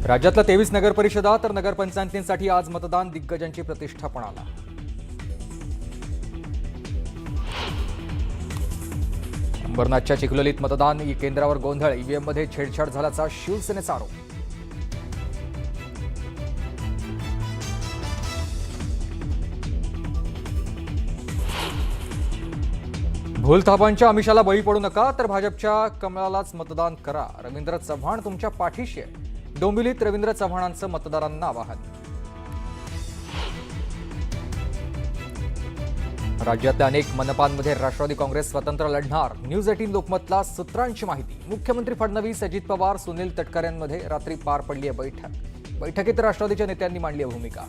राज्यातल्या 23 नगरपरिषदा तर नगरपंचायतींसाठी आज मतदान दिग्गजांची प्रतिष्ठा पणाला. अंबरनाथच्या चिखलोलीत मतदान केंद्रावर गोंधळ, ईव्हीएममध्ये छेडछाड झाल्याचा शिवसेनेचा आरोप. भूलथापांच्या आमिषाला बळी पडू नका तर भाजपच्या कमळालाच मतदान करा. रवींद्र चव्हाण तुमच्या पाठीशी आहे. डोंबिवलीत रवींद्र चव्हाणांचं मतदारांना आवाहन. राज्यातल्या अनेक मनपांमध्ये राष्ट्रवादी काँग्रेस स्वतंत्र लढणार. न्यूज 18 लोकमतला सूत्रांची माहिती. मुख्यमंत्री फडणवीस, अजित पवार, सुनील तटकरेंमध्ये रात्री पार पडली आहे बैठक. बैठकीत राष्ट्रवादीच्या नेत्यांनी मांडली आहे भूमिका.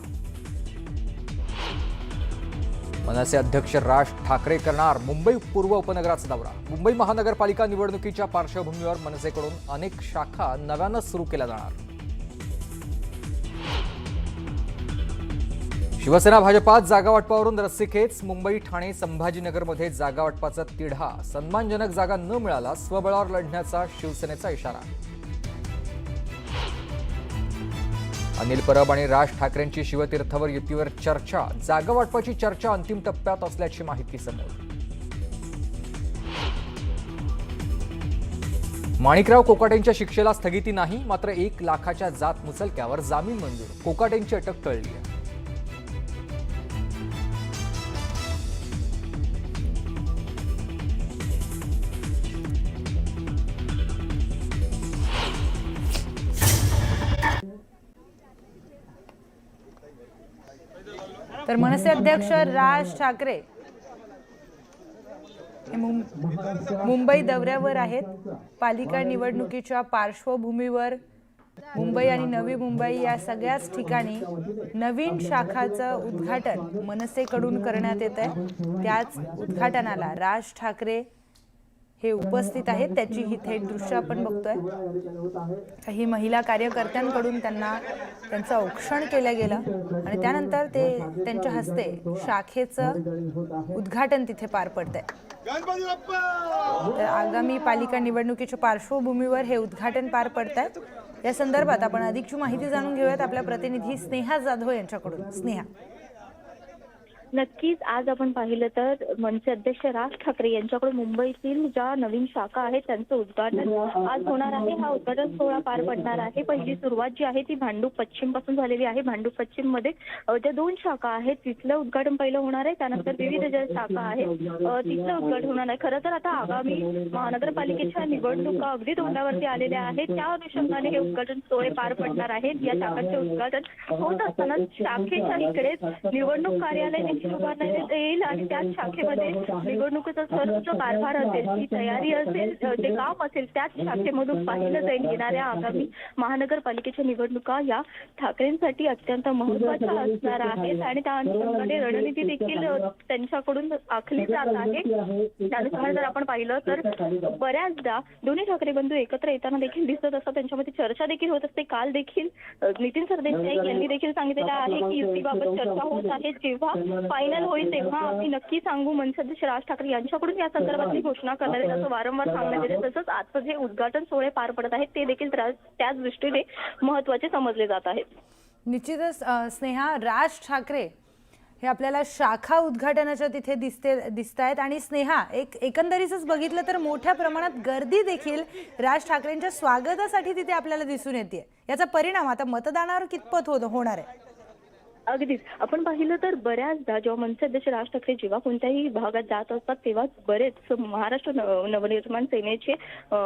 मनसे अध्यक्ष राज ठाकरे करणार मुंबई पूर्व उपनगराचा दौरा. मुंबई महानगरपालिका निवडणुकीच्या पार्श्वभूमीवर मनसेकडून अनेक शाखा नव्यानं सुरू केल्या जाणार. शिवसेना भाजपात जागावाटपावरून रस्सीखेच. मुंबई, ठाणे, संभाजीनगरमध्ये जागावाटपाचा तिढा. सन्मानजनक जागा न मिळाला स्वबळावर लढण्याचा शिवसेनेचा इशारा. अनिल परब आणि राज ठाकरेंची शिवतीर्थवर युतीवर चर्चा. जागा वाटपाची चर्चा अंतिम टप्प्यात असल्याची माहिती समोर. माणिकराव कोकाटेंच्या शिक्षेला स्थगिती नाही, मात्र 1 लाखाच्या जात मुचलक्यावर जामीन मंजूर. कोकाटेंची अटक टळली आहे. तर मनसे अध्यक्ष राज ठाकरे हे मुंबई दौऱ्यावर आहेत. पालिका निवडणुकीच्या पार्श्वभूमीवर मुंबई आणि नवी मुंबई या सगळ्याच ठिकाणी नवीन शाखाचं उद्घाटन मनसेकडून करण्यात येत आहे. त्याच उद्घाटनाला राज ठाकरे हे उपस्थित आहेत. त्याची ही थेट दृश्य आपण बघतोय. काही महिला कार्यकर्त्यांकडून त्यांचं औक्षण केलं गेलं आणि त्यानंतर ते त्यांच्या हस्ते शाखेचं उद्घाटन तिथे पार पडतंय. तर आगामी पालिका निवडणुकीच्या पार्श्वभूमीवर हे उद्घाटन पार पडतंय. या संदर्भात आपण अधिकची माहिती जाणून घेऊयात आपल्या प्रतिनिधी स्नेहा जाधव यांच्याकडून. स्नेहा, नक्कीच आज आपण पाहिलं तर मनसे अध्यक्ष राज ठाकरे यांच्याकडून मुंबईतील ज्या नवीन शाखा आहेत त्यांचं उद्घाटन आज होणार आहे. हा उद्घाटन सोहळा पार पडणार आहे. पहिली सुरुवात जी आहे ती भांडूप पश्चिम पासून झालेली आहे. भांडूप पश्चिम मध्ये ज्या 2 शाखा आहेत तिथलं उद्घाटन पहिलं होणार आहे. त्यानंतर विविध ज्या शाखा आहेत तिथलं उद्घाटन होणार आहे. खरं तर आता आगामी महानगरपालिकेच्या निवडणुका अगदी तोंडावरती आलेल्या आहेत. त्या अनुषंगाने हे उद्घाटन सोहळे पार पडणार आहेत. या शाखांचे उद्घाटन होत असताना शाखेच्या इकडेच निवडणूक कार्यालय उभारण्यात येईल आणि त्याच शाखेमध्ये निवडणुकीचा सर्व जो कारभार असेल, ती तयारी असेल, जे काम असेल त्याच शाखेमधून पाहिलं जाईल. येणाऱ्या आगामी महानगरपालिकेच्या निवडणुका या ठाकरेंसाठी अत्यंत महत्वाच्या असणार आहेत आणि त्या अनुषंगाने रणनीती देखील त्यांच्याकडून आखली जात आहे. त्यानुसार जर आपण पाहिलं तर बऱ्याचदा दोन्ही ठाकरे बंधू एकत्र येताना देखील दिसत असतात. त्यांच्यामध्ये चर्चा देखील होत असते. काल देखील नितीन सरदेसाई यांनी देखील सांगितलेलं आहे की युतीबाबत चर्चा होत आहे. जेव्हा फायनल होईल तेव्हा आम्ही नक्की सांगू. मनसे अध्यक्ष राज ठाकरे यांच्याकडून या संदर्भातली घोषणा करण्यात येईल असं वारंवार सांगण्यात येते. तसंच आजचं जे उद्घाटन सोहळे पार पडत आहेत ते देखील त्याच दृष्टीने महत्वाचे समजले जात आहेत. निश्चितच स्नेहा, राज ठाकरे हे आपल्याला शाखा उद्घाटनाच्या तिथे दिसत आहेत आणि स्नेहा, एकंदरीतच बघितलं तर मोठ्या प्रमाणात गर्दी देखील राज ठाकरेंच्या स्वागतासाठी तिथे आपल्याला दिसून येते. याचा परिणाम आता मतदानावर कितपत होणार आहे? अगदीच आपण पाहिलं तर बऱ्याचदा जेव्हा मनसे अध्यक्ष राज ठाकरे जेव्हा कोणत्याही भागात जात असतात तेव्हा बरेच महाराष्ट्र नवनिर्माण सेनेचे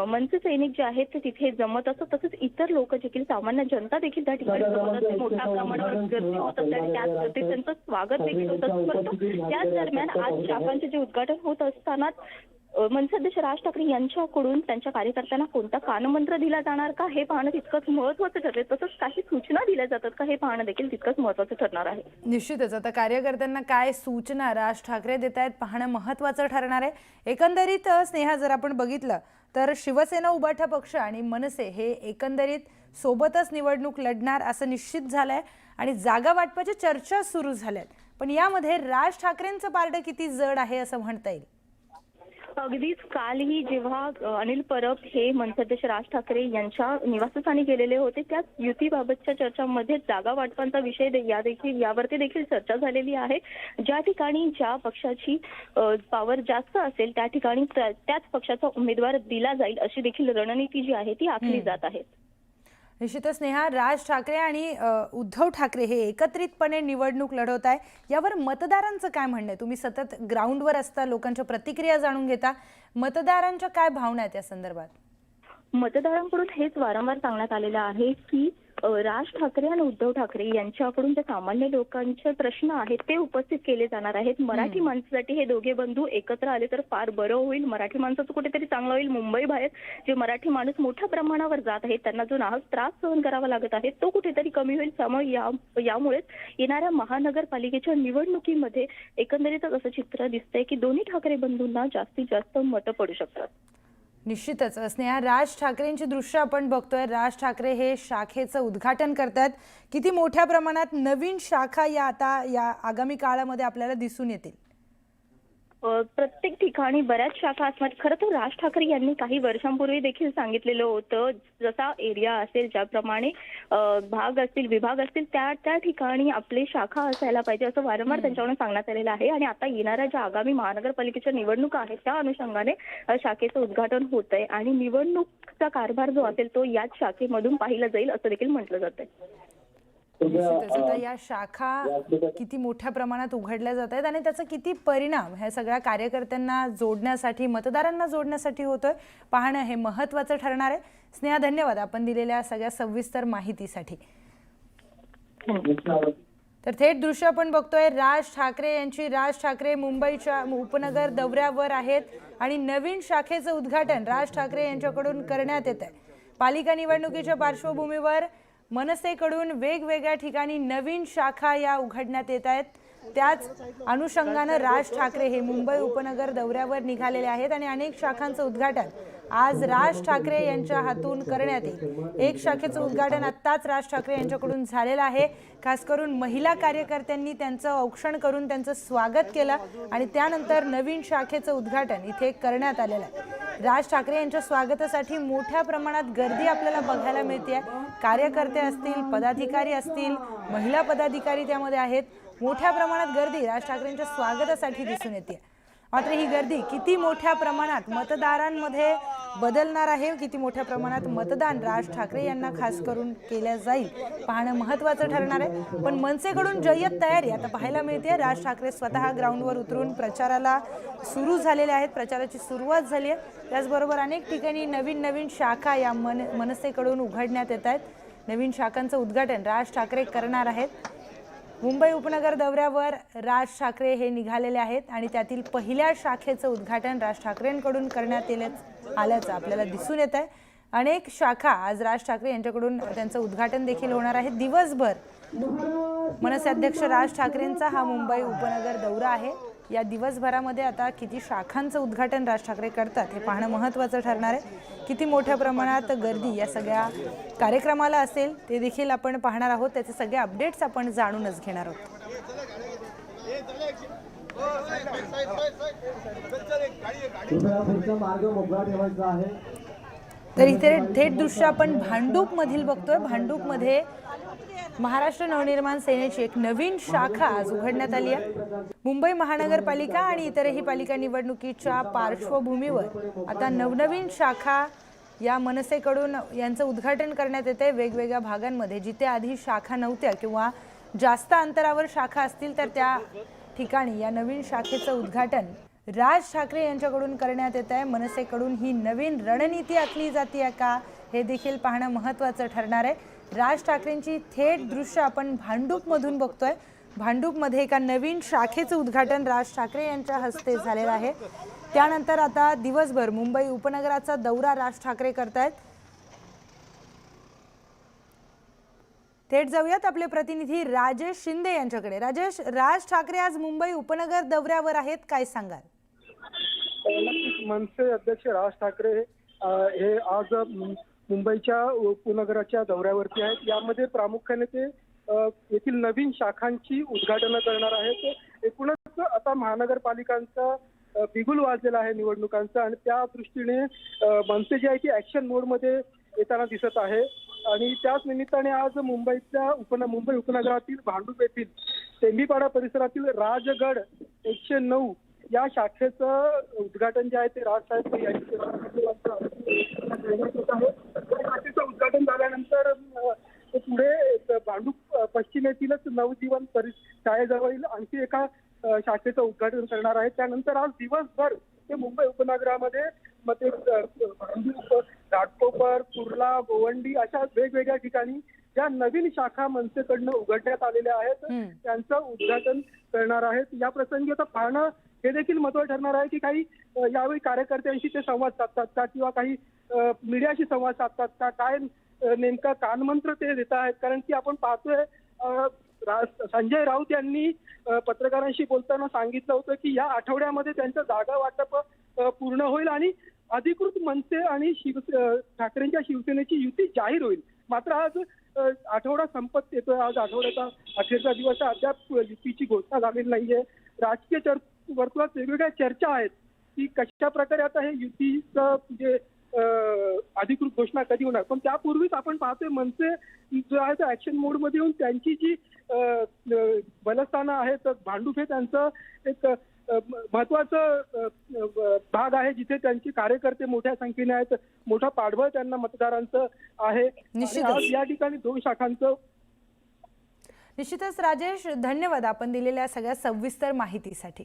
मनसे सैनिक जे आहेत ते तिथे जमत असतात. तसंच इतर लोक देखील, सामान्य जनता देखील त्या ठिकाणी जमत असते. मोठ्या प्रमाणावर गर्दी होत असते आणि त्याच गर्दीत त्यांचं स्वागत देखील होत असतं. परंतु त्याच दरम्यान आज शाखांचे जे उद्घाटन होत असताना मनसे अध्यक्ष राज ठाकरे यांच्याकडून त्यांच्या कार्यकर्त्यांना कोणता कानमंत्र दिला जाणार का हे पाहणं तितकंच महत्वाचं ठरले. तसंच काही सूचना दिल्या जातात का हे पाहणं देखील तितकंच महत्वाचं ठरणार आहे. निश्चितच आता कार्यकर्त्यांना काय सूचना राज ठाकरे देत आहेत पाहणं महत्वाचं ठरणार आहे. एकंदरीत स्नेहा, जर आपण बघितलं तर शिवसेना, उभाठा पक्ष आणि मनसे हे एकंदरीत सोबतच निवडणूक लढणार असं निश्चित झालंय आणि जागा वाटपाच्या चर्चा सुरू झाल्यात. पण यामध्ये राज ठाकरेंचं पारडं किती जड आहे असं म्हणता येईल? अगदीच कालही जेव्हा अनिल परब हे मनसे अध्यक्ष राज ठाकरे यांच्या निवासस्थानी गेलेले होते, त्याच युतीबाबतच्या चर्चांमध्ये जागा वाटपांचा विषय यावरती देखील चर्चा झालेली आहे. ज्या ठिकाणी ज्या पक्षाची पॉवर जास्त असेल त्या ठिकाणी त्याच पक्षाचा उमेदवार दिला जाईल अशी देखील रणनीती जी आहे ती आखली जात आहे. निश्चितच स्नेहा, राज ठाकरे आणि उद्धव ठाकरे हे एकत्रितपणे निवडणूक लढवत आहे, यावर मतदारांचं काय म्हणणं आहे? तुम्ही सतत ग्राउंडवर असता, लोकांच्या प्रतिक्रिया जाणून घेता, मतदारांच्या काय भावना आहेत या संदर्भात? मतदारांकडून हेच वारंवार सांगण्यात आलेलं आहे की राज ठाकरे आणि उद्धव ठाकरे यांच्याकडून जे सामान्य लोकांचे प्रश्न आहेत ते उपस्थित केले जाणार आहेत. मराठी माणसासाठी हे दोघे बंधू एकत्र आले तर फार बरं होईल. मराठी माणसाचं कुठेतरी चांगलं होईल. मुंबई बाहेर जे मराठी माणूस मोठ्या प्रमाणावर जात आहेत, त्यांना जो नाहक त्रास सहन करावा लागत आहे तो कुठेतरी कमी होईल. त्यामुळे यामुळेच येणाऱ्या महानगरपालिकेच्या निवडणुकीमध्ये एकंदरीतच असं चित्र दिसतंय की दोन्ही ठाकरे बंधूंना जास्तीत जास्त मतं पडू शकतात. निश्चितच स्नेहा, राज ठाकरेंची दृश्य आपण बघतोय. राज ठाकरे हे शाखेचं उद्घाटन करतात. किती मोठ्या प्रमाणात नवीन शाखा या आगामी काळामध्ये आपल्याला दिसून येतील? प्रत्येक ठिकाणी बऱ्याच शाखा असणार. खरं तर राज ठाकरे यांनी काही वर्षांपूर्वी देखील सांगितलेलं होतं, जसा एरिया असेल, ज्याप्रमाणे विभाग असतील त्या ठिकाणी आपली शाखा असायला पाहिजे असं वारंवार त्यांच्याकडून सांगण्यात आलेलं आहे. आणि आता येणाऱ्या ज्या आगामी महानगरपालिकेच्या निवडणुका आहेत त्या अनुषंगाने शाखेचं उद्घाटन होत आहे आणि निवडणूकचा कारभार जो असेल तो याच शाखेमधून पाहिला जाईल असं देखील म्हटलं जातंय. आता या शाखा किती मोठ्या प्रमाणात उघडल्या जात आहेत आणि त्याचा किती परिणाम ह्या सगळ्या कार्यकर्त्यांना जोडण्यासाठी, मतदारांना जोडण्यासाठी होतोय, पाहणं हे महत्त्वाचं ठरणार आहे. स्नेहा, धन्यवाद आपण दिलेल्या सगळ्या सविस्तर माहितीसाठी. तर थेट दृश्य आपण बघतोय, राज ठाकरे मुंबईच्या उपनगर दौऱ्यावर आहेत आणि नवीन शाखेचं उद्घाटन राज ठाकरे यांच्याकडून करण्यात येत आहे. पालिका निवडणुकीच्या पार्श्वभूमीवर मनसेकडून वेगवेगळ्या ठिकाणी नवीन शाखा या उघडण्यात येत आहेत. त्याच अनुषंगानं राज ठाकरे हे मुंबई उपनगर दौऱ्यावर निघालेले आहेत आणि अनेक शाखांचं उद्घाटन आज राज ठाकरे यांच्या हातून करण्यात येईल. एक शाखेचं उद्घाटन आत्ताच राज ठाकरे यांच्याकडून झालेलं आहे. खास करून महिला कार्यकर्त्यांनी त्यांचं औक्षण करून त्यांचं स्वागत केलं आणि त्यानंतर नवीन शाखेचं उद्घाटन इथे करण्यात आलेलं आहे. राज ठाकरे यांच्या स्वागतासाठी मोठ्या प्रमाणात गर्दी आपल्याला बघायला मिळते. कार्यकर्ते असतील, पदाधिकारी असतील, महिला पदाधिकारी त्यामध्ये आहेत. मोठ्या प्रमाणात गर्दी राज ठाकरेंच्या स्वागतासाठी दिसून येते. मात्र ही गर्दी किती मोठ्या प्रमाणात मतदारांमध्ये बदलणार आहे, किती मोठ्या प्रमाणात मतदान राज ठाकरे यांना खास करून केलं जाईल, पाहणं महत्त्वाचं ठरणार आहे. पण मनसेकडून जय्यत तयारी आता पाहायला मिळते. राज ठाकरे स्वतः ग्राउंडवर उतरून प्रचाराला सुरू झालेले आहेत. प्रचाराची सुरुवात झाली आहे. त्याचबरोबर अनेक ठिकाणी नवीन शाखा या मनसेकडून उघडण्यात येत आहेत. नवीन शाखांचं उद्घाटन राज ठाकरे करणार आहेत. मुंबई उपनगर दौऱ्यावर राज ठाकरे हे निघालेले आहेत आणि त्यातील पहिल्या शाखेचं उद्घाटन राज ठाकरेंकडून करण्यात आल्याचं आपल्याला दिसून येत आहे. अनेक शाखा आज राज ठाकरे यांच्याकडून त्यांचं उद्घाटन देखील होणार आहे. दिवसभर मनसे अध्यक्ष राज ठाकरेंचा हा मुंबई उपनगर दौरा आहे. या दिवसभरामध्ये आता किती शाखांचं उद्घाटन राज ठाकरे करतात हे पाहणं महत्त्वाचं ठरणार आहे. किती मोठ्या प्रमाणात गर्दी या सगळ्या कार्यक्रमाला असेल ते देखील आपण पाहणार आहोत. त्याचे सगळे अपडेट्स आपण जाणूनच घेणार आहोत. तर इथे थेट दृश्य आपण भांडूप मधील बघतोय. भांडूपमध्ये महाराष्ट्र नवनिर्माण सेनेची एक नवीन शाखा आज उघडण्यात आली आहे. मुंबई महानगरपालिका आणि इतरही पालिका निवडणुकीच्या पार्श्वभूमीवर आता नवनवीन शाखा या मनसेकडून यांचं उद्घाटन करण्यात येते. वेगवेगळ्या भागांमध्ये जिथे आधी शाखा नव्हत्या किंवा जास्त अंतरावर शाखा असतील तर त्या ठिकाणी या नवीन शाखेचं उद्घाटन राज ठाकरे यांच्याकडून करण्यात येत आहे. मनसेकडून ही नवीन रणनीती आखली जाते का हे देखील पाहणं महत्त्वाचं ठरणार आहे. राज ठाकरेंची थेट दृश्य आपण भांडूपमधून बघतोय. भांडूपमध्ये एका नवीन शाखेचं उद्घाटन राज ठाकरे यांच्या हस्ते झालेलं आहे. त्यानंतर आता दिवसभर मुंबई उपनगराचा दौरा राज ठाकरे करतायत. थेट जाऊयात आपले प्रतिनिधी राजेश शिंदे यांच्याकडे. राजेश, राज ठाकरे आज मुंबई उपनगर दौऱ्यावर आहेत, काय सांगाल? मनसे अध्यक्ष राज ठाकरे हे आज मुंबईच्या उपनगराच्या दौऱ्यावरती आहेत. यामध्ये प्रामुख्याने ते येथील नवीन शाखांची उद्घाटन करणार आहेत. एकूणच आता महानगरपालिकांचा बिगुल वाजलेला आहे निवडणुकांचा आणि त्या दृष्टीने मनसे जे आहे ती ऍक्शन मोडमध्ये येताना दिसत आहे. आणि त्याच निमित्ताने आज मुंबई उपनगरातील भांडूप येथील टेंभीपाडा परिसरातील राजगड 109 या शाखेचं उद्घाटन जे आहे ते राजसाहेब यांच्या शाखेचं उद्घाटन झाल्यानंतर पुढे भांडूप पश्चिम येथीलच नवजीवन शाळेजवळील आणखी एका शाखेचं उद्घाटन करणार आहे. त्यानंतर आज दिवसभर ते मुंबई उपनगरामध्ये मग ते भांडूप, घाटकोपर, कुर्ला, गोवंडी अशा वेगवेगळ्या ठिकाणी ज्या नवीन शाखा मनसेकडनं उघडण्यात आलेल्या आहेत त्यांचं उद्घाटन करणार आहेत. या प्रसंगी आता पाहणं हे देखील महत्त्वाचं ठरणार आहे की काही यावेळी कार्यकर्त्यांशी ते संवाद साधतात का किंवा काही मीडियाशी संवाद साधतात का, काय नेमका कानमंत्र ते देत आहेत. कारण की आपण पाहतोय संजय राऊत यांनी पत्रकारांशी बोलताना सांगितलं होतं की या आठवड्यामध्ये त्यांचं जागा वाटप पूर्ण होईल आणि अधिकृत मनसे आणि ठाकरेंच्या शिवसेनेची युती जाहीर होईल. मात्र आज आठवडा संपत येतोय, आज आठवड्याचा अखेरचा दिवस आहे, अद्याप युतीची घोषणा झालेली नाहीये. राजकीय वर्तुळात वेगवेगळ्या चर्चा आहेत की कशा प्रकारे आता हे युतीचं जे अधिकृत घोषणा कधी होणार. पण त्यापूर्वीच आपण पाहतोय मनसे जो आहे तो ऍक्शन मोडमध्ये येऊन त्यांची जी बलस्थानं आहेत भांडूप हे त्यांचं एक महत्वाचं भाग आहे जिथे त्यांचे कार्यकर्ते मोठ्या संख्येने आहेत, मोठा पाठबळ त्यांना मतदारांचं आहे. आज या ठिकाणी 2 शाखांचं. निश्चितच राजेश, धन्यवाद आपण दिलेल्या सगळ्या सविस्तर माहितीसाठी.